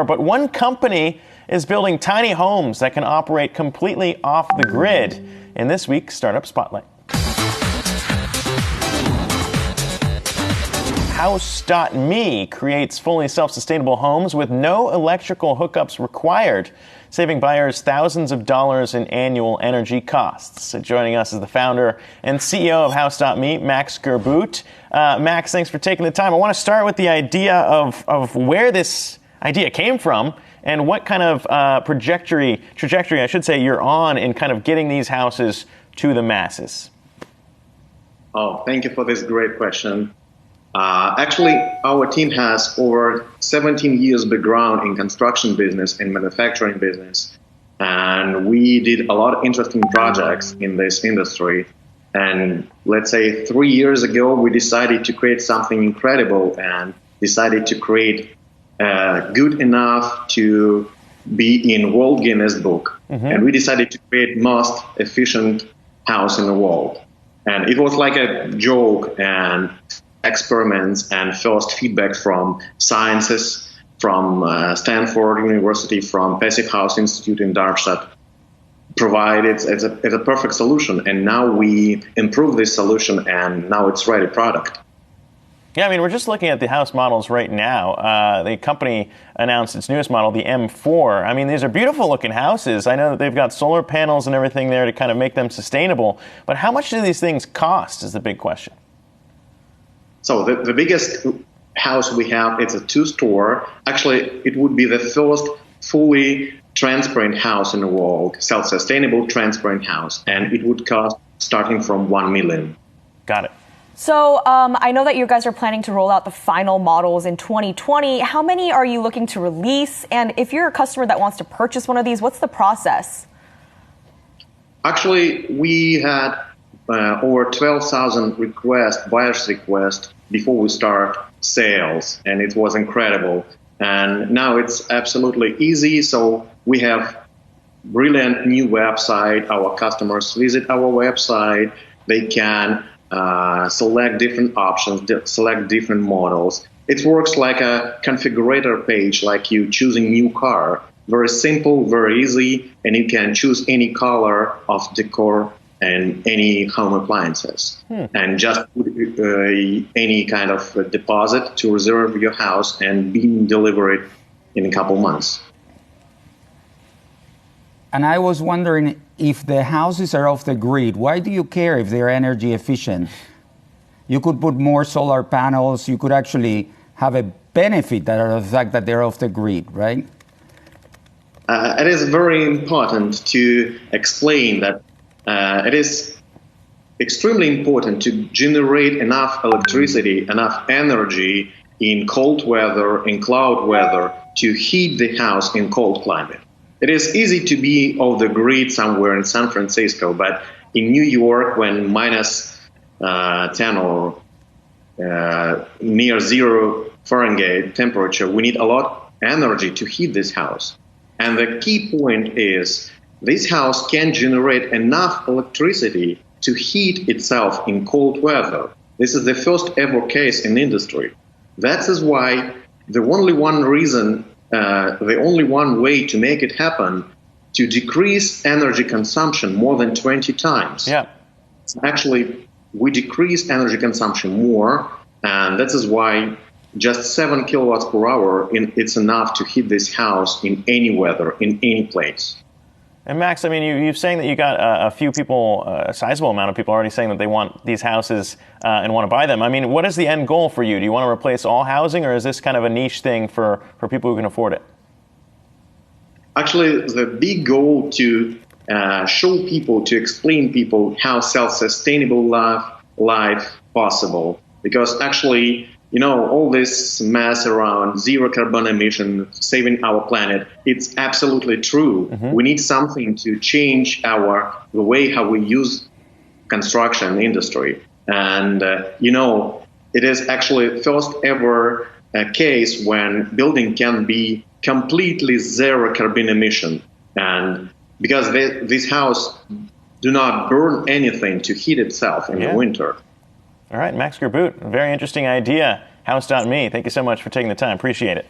but one company is building tiny homes that can operate completely off the grid. In this week's Startup Spotlight. House.me creates fully self-sustainable homes with no electrical hookups required, saving buyers thousands of dollars in annual energy costs. So joining us is the founder and CEO of House.me, Max Gerboot. Max, thanks for taking the time. I want to start with the idea of where this idea came from and what kind of trajectory, I should say, you're on in kind of getting these houses to the masses. Oh, thank you for this great question. Actually, our team has over 17 years background in construction business and manufacturing business. And we did a lot of interesting projects in this industry. And let's say 3 years ago, we decided to create something incredible and decided to create good enough to be in World Guinness Book. And we decided to create most efficient house in the world. And it was like a joke and experiments and first feedback from scientists from Stanford University, from Passive House Institute in Darmstadt provided it's a perfect solution. And now we improve this solution and now it's ready product. Yeah, I mean, we're just looking at the house models right now. The company announced its newest model, the M4. I mean, these are beautiful looking houses. I know that they've got solar panels and everything there to kind of make them sustainable. But how much do these things cost is the big question. So the biggest house we have, it's a 2-store. Actually, it would be the first fully transparent house in the world, self-sustainable transparent house. And it would cost starting from $1 million. Got it. So I know that you guys are planning to roll out the final models in 2020. How many are you looking to release? And if you're a customer that wants to purchase one of these, what's the process? Actually, we had over 12,000 buyers requests before we start sales, and it was incredible. And now it's absolutely easy. So we have brilliant new website. Our customers visit our website. They can select different options, select different models. It works like a configurator page, like you choosing new car. Very simple, very easy, and you can choose any color of decor and any home appliances. And just put any kind of deposit to reserve your house and be delivered in a couple months. And I was wondering, if the houses are off the grid, why do you care if they're energy efficient? You could put more solar panels. You could actually have a benefit out of the fact that they're off the grid, right? It is very important to explain that it is extremely important to generate enough electricity, enough energy in cold weather, in cloud weather, to heat the house in cold climate. It is easy to be off the grid somewhere in San Francisco, but in New York, when minus 10 or near 0 Fahrenheit temperature, we need a lot of energy to heat this house. And the key point is this house can generate enough electricity to heat itself in cold weather. This is the first ever case in industry. That is why the only one way to make it happen, to decrease energy consumption more than 20 times. Yeah. Actually, we decrease energy consumption more, and that is why just 7 kilowatts per hour, it's enough to heat this house in any weather, in any place. And Max, I mean, you're saying that you got a few people, a sizable amount of people already saying that they want these houses and want to buy them. I mean, what is the end goal for you? Do you want to replace all housing, or is this kind of a niche thing for people who can afford it? Actually, the big goal to show people, to explain people how self-sustainable life possible. Because actually, you know, all this mess around zero carbon emission, saving our planet, it's absolutely true. We need something to change the way how we use construction industry. And, you know, it is actually first ever case when building can be completely zero carbon emission. And because this house do not burn anything to heat itself in the winter. All right, Max Gerboot, very interesting idea. House.me, thank you so much for taking the time. Appreciate it.